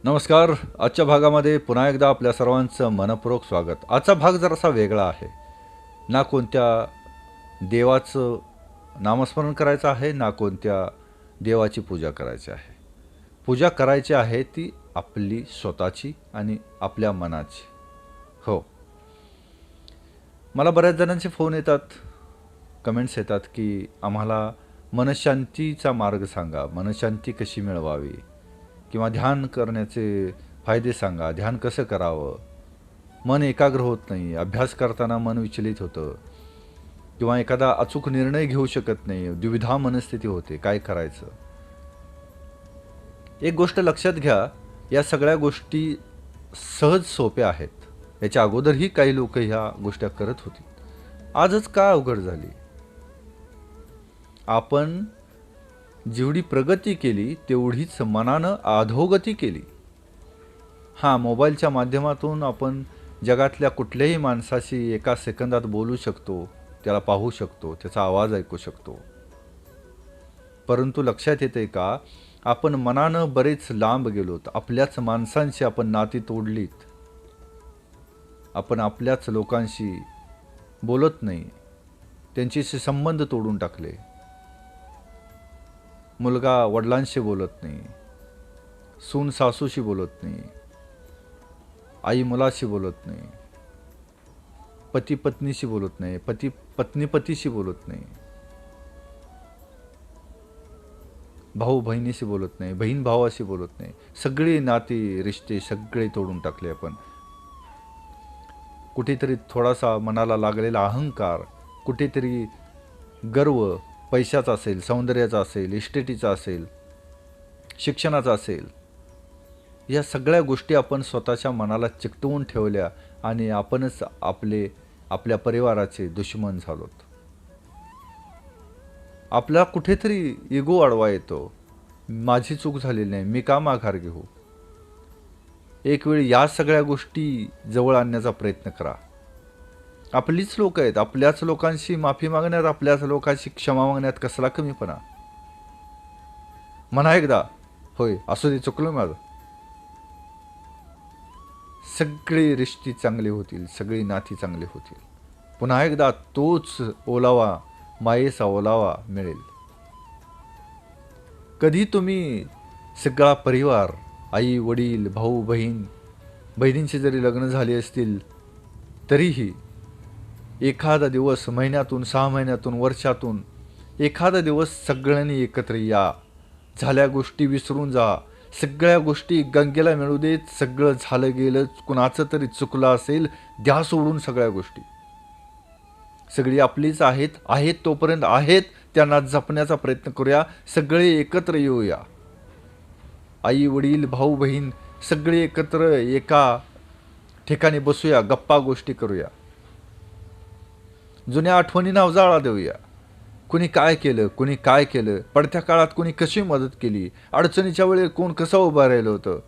नमस्कार. आजच्या भागामध्ये पुन्हा एकदा आपल्या सर्वांचं मनपूर्वक स्वागत. आजचा भाग जरासा वेगळा आहे. ना कोणत्या देवाचं नामस्मरण करायचं आहे, ना कोणत्या देवाची पूजा करायची आहे. पूजा करायची आहे ती आपली स्वतःची आणि आपल्या मनाची. हो, मला बऱ्याच जणांचे फोन येतात, कमेंट्स येतात की आम्हाला मनशांतीचा मार्ग सांगा, मनशांती कशी मिळवावी किंवा ध्यान करण्याचे फायदे सांगा, ध्यान कसं करावं. मन एकाग्र होत नाही, अभ्यास करताना मन विचलित होतं किंवा एखादा अचूक निर्णय घेऊ शकत नाही, द्विधा मनस्थिती होते, काय करायचं. एक गोष्ट लक्षात घ्या, या सगळ्या गोष्टी सहज सोप्या आहेत. याच्या अगोदरही काही लोक ह्या गोष्टी करत होती. आजच का अवघड झाली. आपण जेवढी प्रगती केली तेवढीच मनानं अधोगती केली. हां, मोबाईलच्या माध्यमातून आपण जगातल्या कुठल्याही माणसाशी एका सेकंदात बोलू शकतो, त्याला पाहू शकतो, त्याचा आवाज ऐकू शकतो. परंतु लक्षात येते का, आपण मनानं बरेच लांब गेलोत. आपल्याच माणसांशी आपण नाती तोडलीत. आपण आपल्याच लोकांशी बोलत नाही, त्यांच्याशी संबंध तोडून टाकले. मुलगा वडिलांशी बोलत नाही, सून सासूशी बोलत नाही, आई मुलाशी बोलत नाही, पती पत्नीशी बोलत नाही, पत्नी पतीशी बोलत नाही, भाऊ बहिणीशी बोलत नाही, बहीण भावाशी बोलत नाही. सगळी नाती रिश्ते सगळे तोडून टाकले आपण. कुठेतरी थोडासा मनाला लागलेला अहंकार, कुठेतरी गर्व, पैशाचा असेल, सौंदर्याचा असेल, इस्टेटीचा असेल, शिक्षणाचा असेल, या सगळ्या गोष्टी आपण स्वतःच्या मनाला चिकटवून ठेवल्या आणि आपणच आपल्या परिवाराचे दुश्मन झालोत. आपला कुठेतरी इगो आडवा येतो. माझी चूक झालेली नाही, मी का माघार घेऊ. एक वेळ या सगळ्या गोष्टी जवळ आणण्याचा प्रयत्न करा. आपलीच लोक आहेत, आपल्याच लोकांशी माफी मागण्यात, आपल्याच लोकांशी क्षमा मागण्यात कसला कमीपणा. म्हणा एकदा, होय असू दे, चुकलो माझं. सगळी रिश्ती चांगली होतील, सगळी नाती चांगली होतील. पुन्हा एकदा तोच ओलावा, मायेचा ओलावा मिळेल. कधी तुम्ही सगळा परिवार, आई वडील, भाऊ बहीण, बहिणींची जरी लग्न झाली असतील तरीही एखादा दिवस, महिन्यातून, 6 महिन्यातून, वर्षातून एखादा दिवस सगळ्यांनी एकत्र या. झाल्या गोष्टी विसरून जा. सगळ्या गोष्टी गंगेला मिळू देत. सगळं झालं गेलं, कुणाचं तरी चुकलं असेल, द्या सोडून सगळ्या गोष्टी. सगळी आपलीच आहेत तोपर्यंत आहेत, त्यांना जपण्याचा प्रयत्न करूया. सगळे एकत्र येऊया. आई वडील, भाऊ बहीण सगळे एकत्र एका ठिकाणी बसूया, गप्पा गोष्टी करूया. जुन्या आठवणींना उजाळा देऊया. कुणी काय केलं, कुणी काय केलं, पडत्या काळात कुणी कशी मदत केली, अडचणीच्या वेळेस कोण कसं उभं राहिलं होतं,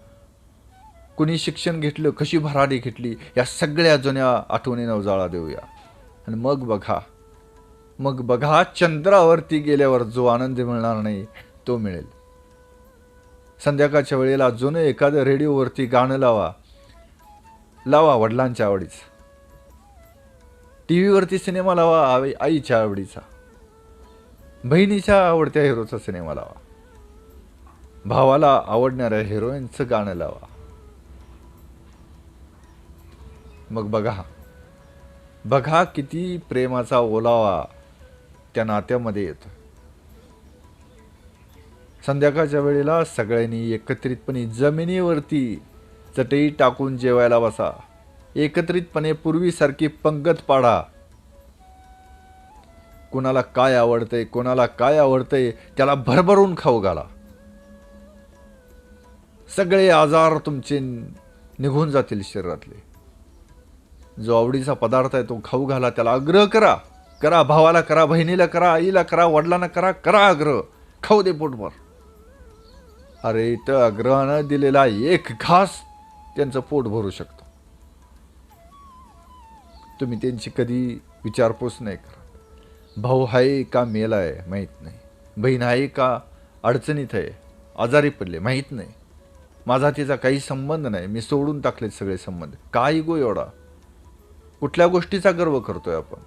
कुणी शिक्षण घेतलं, कशी भरारी घेतली, या सगळ्या जुन्या आठवणींना उजाळा देऊया. आणि मग बघा चंद्रावरती गेल्यावर जो आनंद मिळणार नाही तो मिळेल. संध्याकाळच्या वेळेला जुनं एखादं रेडिओवरती गाणं लावा वडिलांच्या आवडीचं. टी व्हीवरती सिनेमा लावा आईच्या आवडीचा. बहिणीच्या आवडत्या हिरोचा सिनेमा लावा. भावाला आवडणाऱ्या हिरोईनचं गाणं लावा. मग बघा किती प्रेमाचा ओलावा त्या नात्यामध्ये येतो. संध्याकाळच्या वेळेला सगळ्यांनी एकत्रितपणे जमिनीवरती चटई टाकून जेवायला बसा. एकत्रितपणे पूर्वीसारखी पंगत पाडा. कोणाला काय आवडतंय त्याला भरभरून खाऊ घाला. सगळे आजार तुमचे निघून जातील शरीरातले. जो आवडीचा पदार्थ आहे तो खाऊ घाला. त्याला आग्रह करा. भावाला करा, बहिणीला करा, आईला करा, वडिलांना करा आग्रह. खाऊ दे पोटभर. अरे इथं आग्रहानं दिलेला एक घास त्यांचं पोट भरू शकतो. तुम्ही त्यांची कधी विचारपूस नाही करत. भाऊ आहे का मेलाय माहीत नाही, बहीण आहे का अडचणीत आहे, आजारी पडले माहीत नाही. माझा तिचा काही संबंध नाही, मी सोडून टाकलेत सगळे संबंध. काय इगो एवढा? कुठल्या गोष्टीचा गर्व करतोय आपण?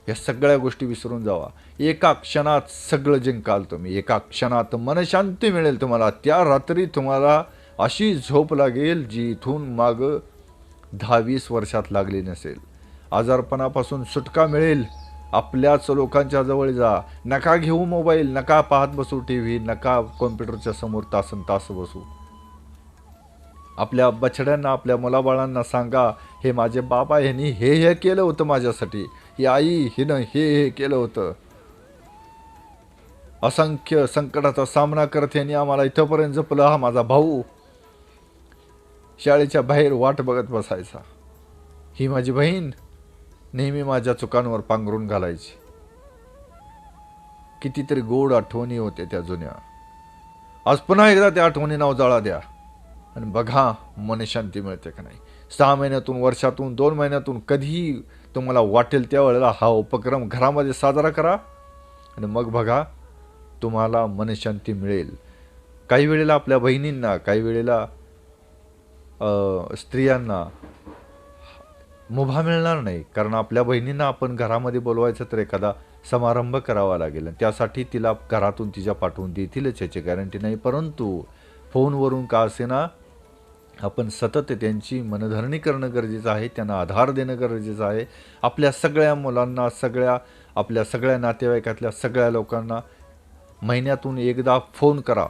या सगळ्या गोष्टी विसरून जावा. एका क्षणात सगळं जिंकाल तुम्ही. एका क्षणात मनशांती मिळेल तुम्हाला. त्या रात्री तुम्हाला अशी झोप लागेल जी इथून माग 10-20 वर्षात लागली नसेल. आजारपणापासून सुटका मिळेल. आपल्याच लोकांच्या जवळ जा. नका घेऊ मोबाईल, नका पाहत बसू टी व्ही, नका कॉम्प्युटरच्या समोर तासन तास बसू. आपल्या बछड्यांना, आपल्या मुलाबाळांना सांगा, हे माझे बाबा ह्यांनी हे केलं होतं माझ्यासाठी, ही आई हिनं हे केलं होतं. असंख्य संकटाचा सामना करत यांनी आम्हाला इथंपर्यंत जपलं. हा माझा भाऊ शाळेच्या बाहेर वाट बघत बसायचा. ही माझी बहीण नेहमी माझ्या चुकांवर पांघरून घालायची. कितीतरी गोड आठवणी होते त्या जुन्या. आज पुन्हा एकदा त्या आठवणींना उजाळा द्या आणि बघा मनशांती मिळते का नाही. 6 महिन्यातून, वर्षातून, 2 महिन्यातून, कधीही तुम्हाला वाटेल त्यावेळेला हा उपक्रम घरामध्ये साजरा करा आणि मग बघा तुम्हाला मनशांती मिळेल. काही वेळेला आपल्या बहिणींना, काही वेळेला स्त्रियांना मुभा मिळणार नाही, कारण आपल्या बहिणींना आपण घरामध्ये बोलवायचं तर एखादा समारंभ करावा लागेल. त्यासाठी तिला घरातून तिच्या पाठवून देतीलच याची गॅरंटी नाही. परंतु फोनवरून का असेना आपण सतत त्यांची मनधरणी करणं गरजेचं आहे. त्यांना आधार देणं गरजेचं आहे. आपल्या सगळ्या मुलांना, आपल्या सगळ्या नातेवाईकातल्या सगळ्या लोकांना महिन्यातून एकदा फोन करा.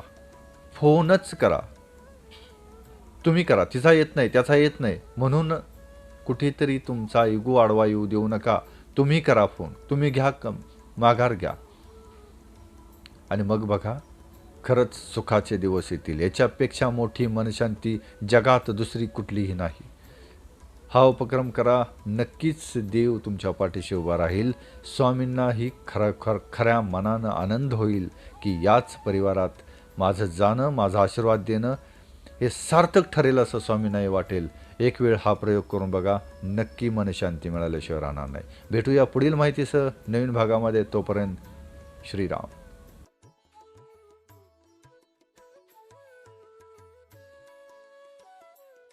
फोनच करा. तुम्ही करा. तिचा येत नाही, त्याचा येत नाही म्हणून कुठेतरी तुमचा इगो आडवा येऊ देऊ नका. तुम्ही करा फोन. तुम्ही घ्या, माघार घ्या आणि मग बघा खरंच सुखाचे दिवस येतील. याच्यापेक्षा मोठी मनशांती जगात दुसरी कुठलीही नाही. हा उपक्रम करा. नक्कीच देव तुमच्या पाठीशी उभा राहील. स्वामींनाही खऱ्या मनानं आनंद होईल की याच परिवारात माझं जाणं, माझा आशीर्वाद देणं हे सार्थक ठरेल असं स्वामींनाही वाटेल. एक वेळ हा प्रयोग करून बघा. नक्की मनशांती मिळाल्याशिवाय राहणार नाही. भेटूया पुढील माहितीसह नवीन भागामध्ये. तोपर्यंत श्रीराम.